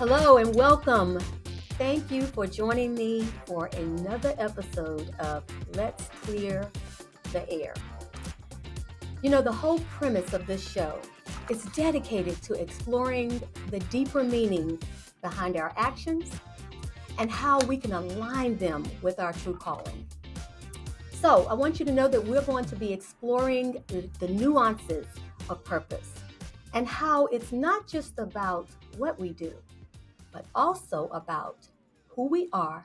Hello and welcome. Thank you for joining me for another episode of Let's Clear the Air. You know, the whole premise of this show is dedicated to exploring the deeper meaning behind our actions and how we can align them with our true calling. So I want you to know that we're going to be exploring the nuances of purpose and how it's not just about what we do, but also about who we are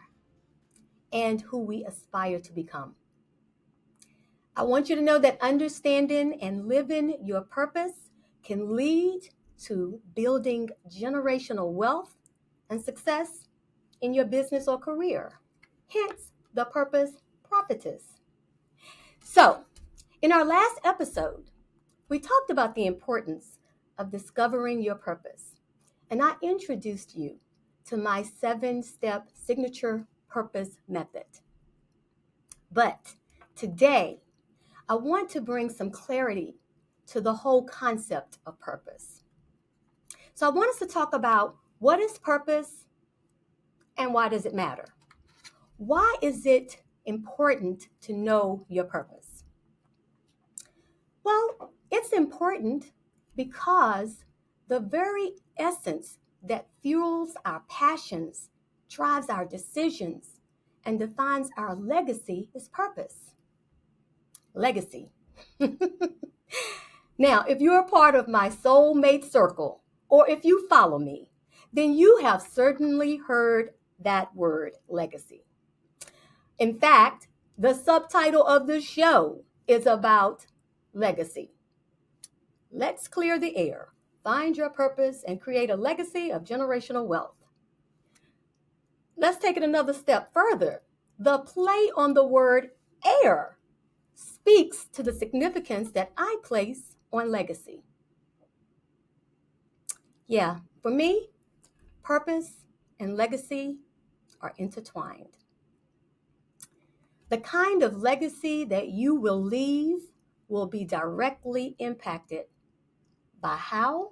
and who we aspire to become. I want you to know that understanding and living your purpose can lead to building generational wealth and success in your business or career. Hence, the Purpose Prophetess. So, in our last episode, we talked about the importance of discovering your purpose, and I introduced you to my 7-step signature purpose method. But today, I want to bring some clarity to the whole concept of purpose. So I want us to talk about what is purpose and why does it matter? Why is it important to know your purpose? Well, it's important because the very essence that fuels our passions, drives our decisions, and defines our legacy is purpose. Legacy. Now, if you're a part of my soulmate circle, or if you follow me, then you have certainly heard that word, legacy. In fact, the subtitle of the show is about legacy. Let's clear the air, find your purpose, and create a legacy of generational wealth. Let's take it another step further. The play on the word air speaks to the significance that I place on legacy. Yeah, for me, purpose and legacy are intertwined. The kind of legacy that you will leave will be directly impacted by how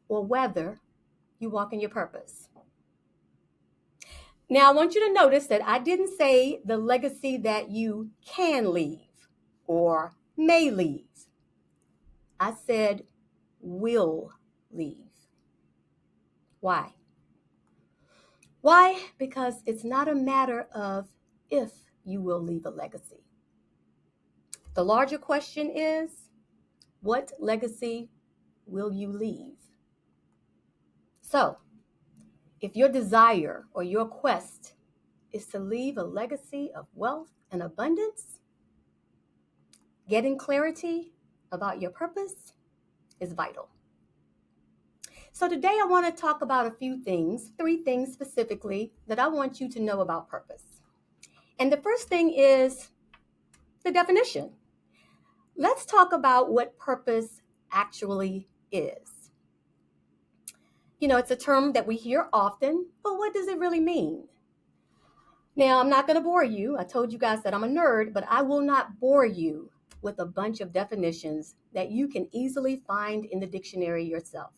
or whether you walk in your purpose. Now, I want you to notice that I didn't say the legacy that you can leave or may leave. I said will leave. Why? Why? Because it's not a matter of if you will leave a legacy. The larger question is, what legacy will you leave? So, if your desire or your quest is to leave a legacy of wealth and abundance, getting clarity about your purpose is vital. So today I want to talk about a few things, 3 things specifically that I want you to know about purpose. And the first thing is the definition. Let's talk about what purpose actually is. You know, it's a term that we hear often, but what does it really mean? Now, I'm not going to bore you. I told you guys that I'm a nerd, but I will not bore you with a bunch of definitions that you can easily find in the dictionary yourself.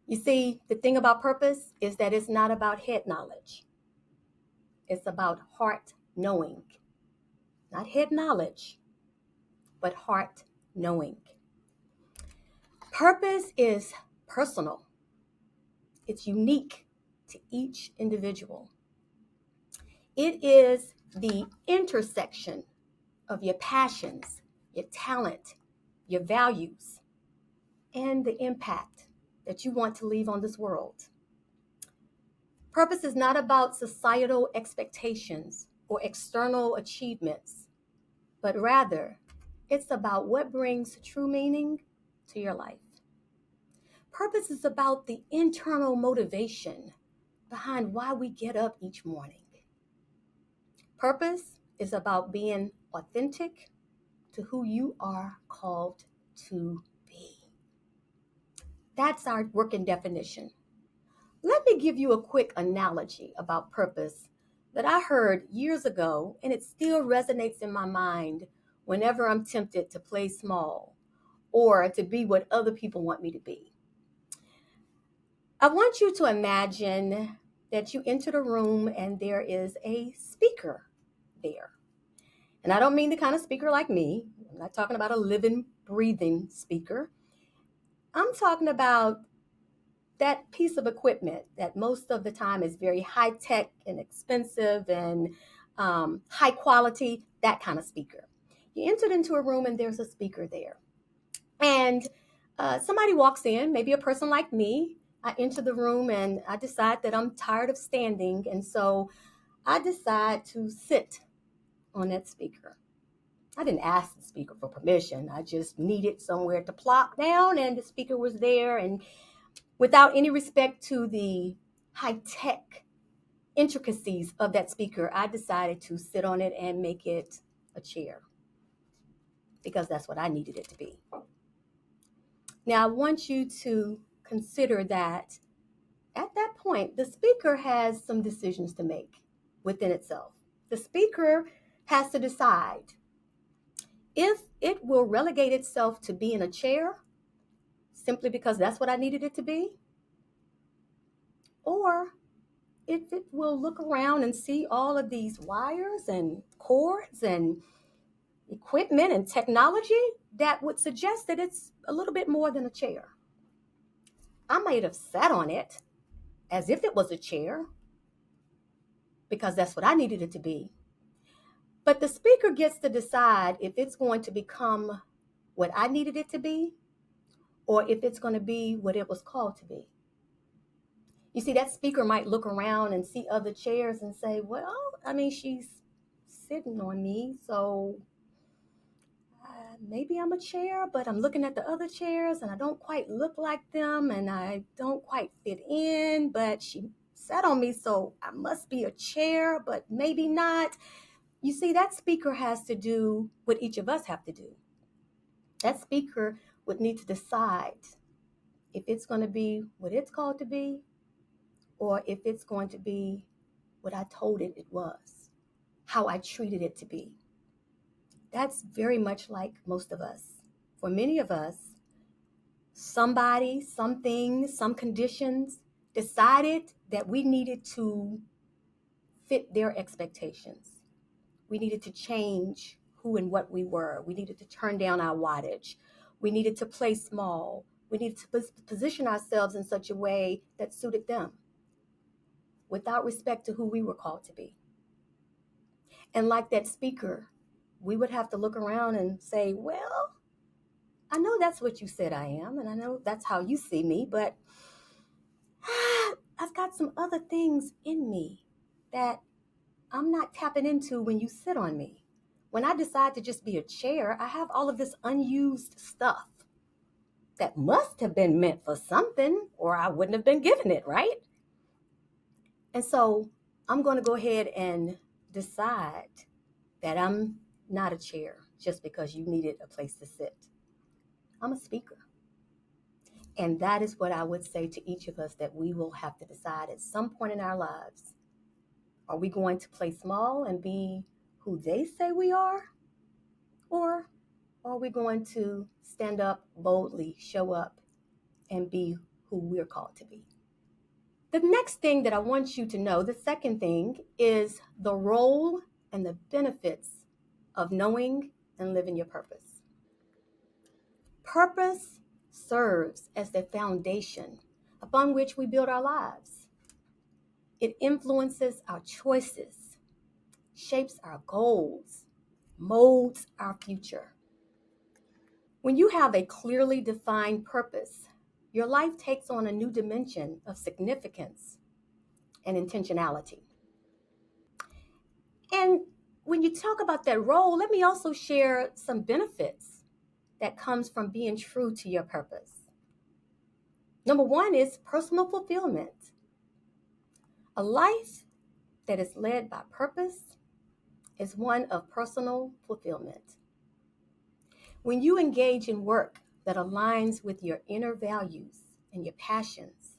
You see, the thing about purpose is that it's not about head knowledge. It's about heart knowing. Not head knowledge, but heart knowing. Purpose is personal. It's unique to each individual. It is the intersection of your passions, your talent, your values, and the impact that you want to leave on this world. Purpose is not about societal expectations or external achievements, but rather it's about what brings true meaning to your life. Purpose is about the internal motivation behind why we get up each morning. Purpose is about being authentic to who you are called to be. That's our working definition. Let me give you a quick analogy about purpose that I heard years ago, and it still resonates in my mind whenever I'm tempted to play small or to be what other people want me to be. I want you to imagine that you enter the room and there is a speaker there. And I don't mean the kind of speaker like me. I'm not talking about a living, breathing speaker. I'm talking about that piece of equipment that most of the time is very high tech and expensive and high quality, that kind of speaker. You entered into a room and there's a speaker there. And somebody walks in, maybe a person like me. I enter the room and I decide that I'm tired of standing. And so I decide to sit on that speaker. I didn't ask the speaker for permission. I just needed somewhere to plop down, and the speaker was there. And without any respect to the high tech intricacies of that speaker, I decided to sit on it and make it a chair because that's what I needed it to be. Now, I want you to consider that at that point, the speaker has some decisions to make within itself. The speaker has to decide if it will relegate itself to be in a chair simply because that's what I needed it to be, or if it will look around and see all of these wires and cords and equipment and technology that would suggest that it's a little bit more than a chair. I might have sat on it as if it was a chair because that's what I needed it to be. But the speaker gets to decide if it's going to become what I needed it to be or if it's going to be what it was called to be. You see, that speaker might look around and see other chairs and say, well, I mean, she's sitting on me, so maybe I'm a chair, but I'm looking at the other chairs and I don't quite look like them and I don't quite fit in, but she sat on me, so I must be a chair, but maybe not. You see, that speaker has to do what each of us have to do. That speaker would need to decide if it's going to be what it's called to be or if it's going to be what I told it was, how I treated it to be. That's very much like most of us. For many of us, somebody, something, some conditions decided that we needed to fit their expectations. We needed to change who and what we were. We needed to turn down our wattage. We needed to play small. We needed to position ourselves in such a way that suited them without respect to who we were called to be. And like that speaker, we would have to look around and say, well, I know that's what you said I am, and I know that's how you see me, but I've got some other things in me that I'm not tapping into when you sit on me. When I decide to just be a chair, I have all of this unused stuff that must have been meant for something, or I wouldn't have been given it, right? And so I'm going to go ahead and decide that I'm not a chair just because you needed a place to sit. I'm a speaker. And that is what I would say to each of us, that we will have to decide at some point in our lives. Are we going to play small and be who they say we are? Or are we going to stand up boldly, show up, and be who we're called to be? The next thing that I want you to know, the second thing, is the role and the benefits of knowing and living your purpose. Purpose serves as the foundation upon which we build our lives. It influences our choices, shapes our goals, molds our future. When you have a clearly defined purpose, your life takes on a new dimension of significance and intentionality. And when you talk about that role, let me also share some benefits that comes from being true to your purpose. Number one is personal fulfillment. A life that is led by purpose is one of personal fulfillment. When you engage in work that aligns with your inner values and your passions,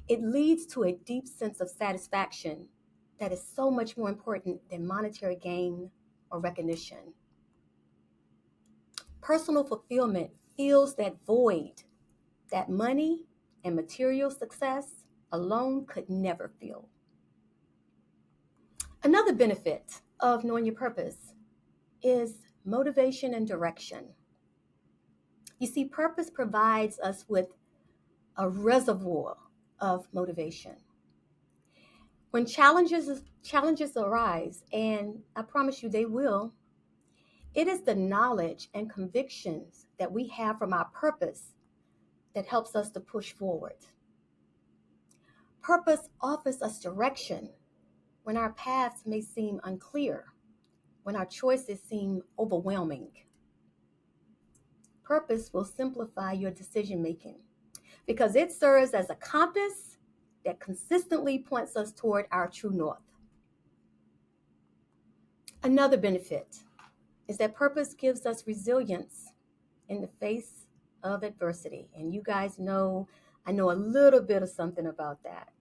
it leads to a deep sense of satisfaction that is so much more important than monetary gain or recognition. Personal fulfillment fills that void that money and material success alone could never fill. Another benefit of knowing your purpose is motivation and direction. You see, purpose provides us with a reservoir of motivation. When challenges arise, and I promise you they will, it is the knowledge and convictions that we have from our purpose that helps us to push forward. Purpose offers us direction when our paths may seem unclear, when our choices seem overwhelming. Purpose will simplify your decision making because it serves as a compass that consistently points us toward our true north. Another benefit is that purpose gives us resilience in the face of adversity. And you guys know, I know a little bit of something about that.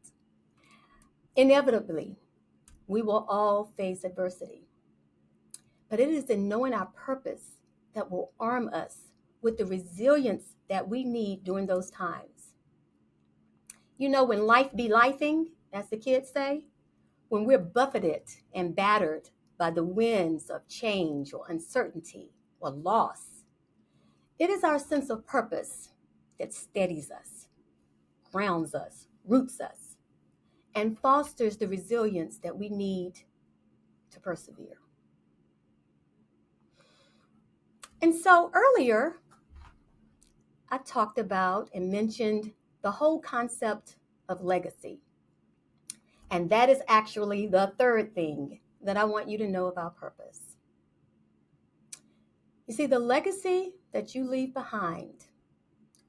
Inevitably, we will all face adversity. But it is in knowing our purpose that will arm us with the resilience that we need during those times. You know, when life be lifing, as the kids say, when we're buffeted and battered by the winds of change or uncertainty or loss, it is our sense of purpose that steadies us, grounds us, roots us, and fosters the resilience that we need to persevere. And so earlier, I talked about and mentioned the whole concept of legacy. And that is actually the third thing that I want you to know about purpose. You see, the legacy that you leave behind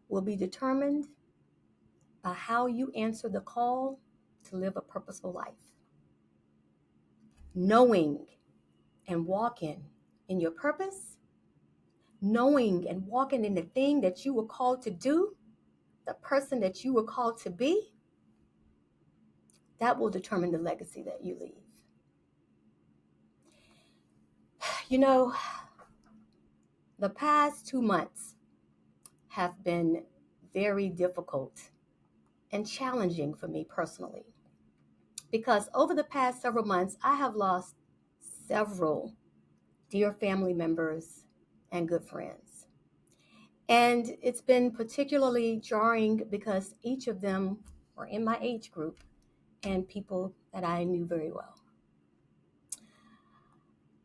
will be determined by how you answer the call to live a purposeful life. Knowing and walking in your purpose, knowing and walking in the thing that you were called to do, the person that you were called to be, that will determine the legacy that you leave. You know, the past 2 months have been very difficult and challenging for me personally, because over the past several months, I have lost several dear family members and good friends. And it's been particularly jarring because each of them were in my age group and people that I knew very well.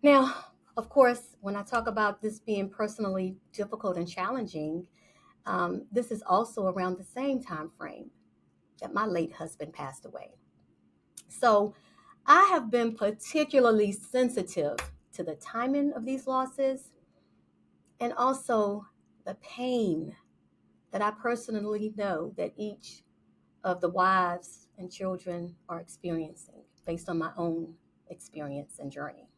Now, of course, when I talk about this being personally difficult and challenging, this is also around the same time frame that my late husband passed away. So I have been particularly sensitive to the timing of these losses and also the pain that I personally know that each of the wives and children are experiencing based on my own experience and journey.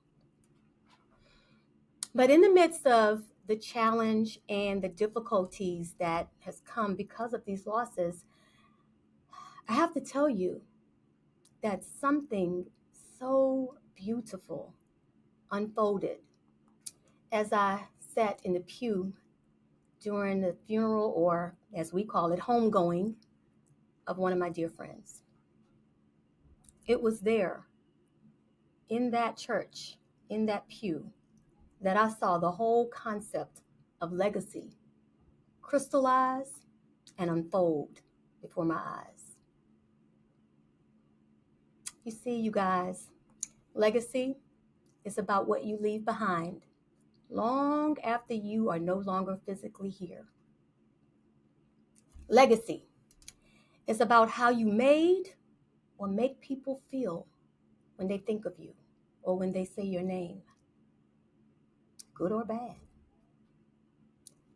But in the midst of the challenge and the difficulties that has come because of these losses, I have to tell you that something so beautiful unfolded as I sat in the pew during the funeral, or as we call it, homegoing, of one of my dear friends. It was there in that church, in that pew, that I saw the whole concept of legacy crystallize and unfold before my eyes. You see, you guys, legacy is about what you leave behind long after you are no longer physically here. Legacy is about how you made or make people feel when they think of you or when they say your name, good or bad.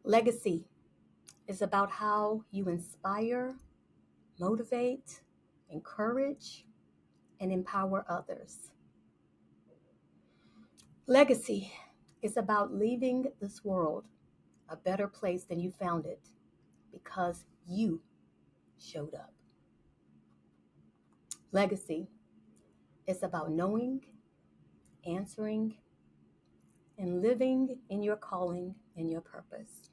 Legacy is about how you inspire, motivate, encourage, and empower others. Legacy is about leaving this world a better place than you found it because you showed up. Legacy is about knowing, answering, and living in your calling and your purpose.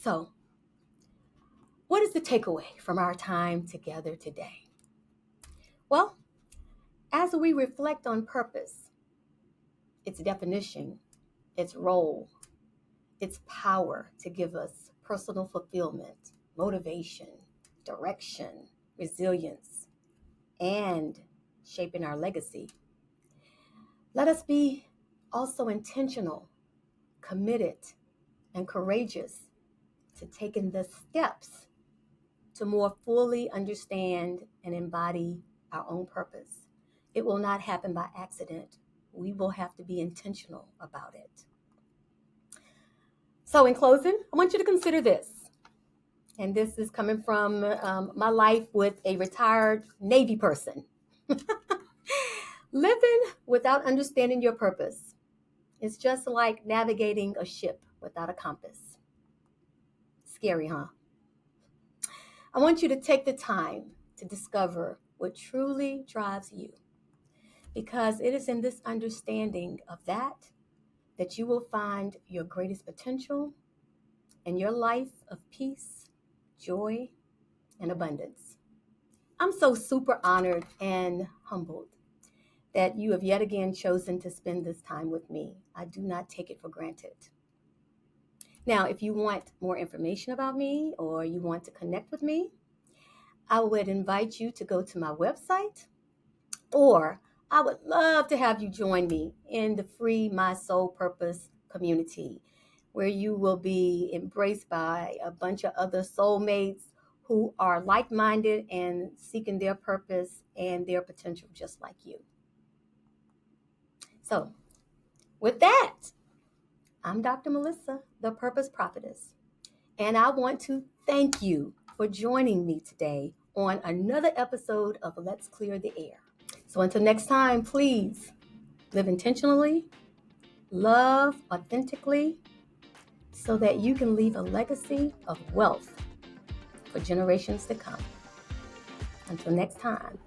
So, what is the takeaway from our time together today? Well, as we reflect on purpose, its definition, its role, its power to give us personal fulfillment, motivation, direction, resilience, and shaping our legacy, let us be also intentional, committed, and courageous to taking the steps to more fully understand and embody our own purpose. It will not happen by accident. We will have to be intentional about it. So in closing, I want you to consider this. And this is coming from my life with a retired Navy person. Living without understanding your purpose is just like navigating a ship without a compass. Scary, huh? I want you to take the time to discover what truly drives you, because it is in this understanding of that you will find your greatest potential and your life of peace, joy, and abundance. I'm so super honored and humbled that you have yet again chosen to spend this time with me. I do not take it for granted. Now, if you want more information about me or you want to connect with me, I would invite you to go to my website, or I would love to have you join me in the free My Soul Purpose community, where you will be embraced by a bunch of other soulmates who are like-minded and seeking their purpose and their potential just like you. So, with that, I'm Dr. Melissa, the Purpose Prophetess, and I want to thank you for joining me today on another episode of Let's Clear the Air. So until next time, please live intentionally, love authentically, so that you can leave a legacy of wealth for generations to come. Until next time.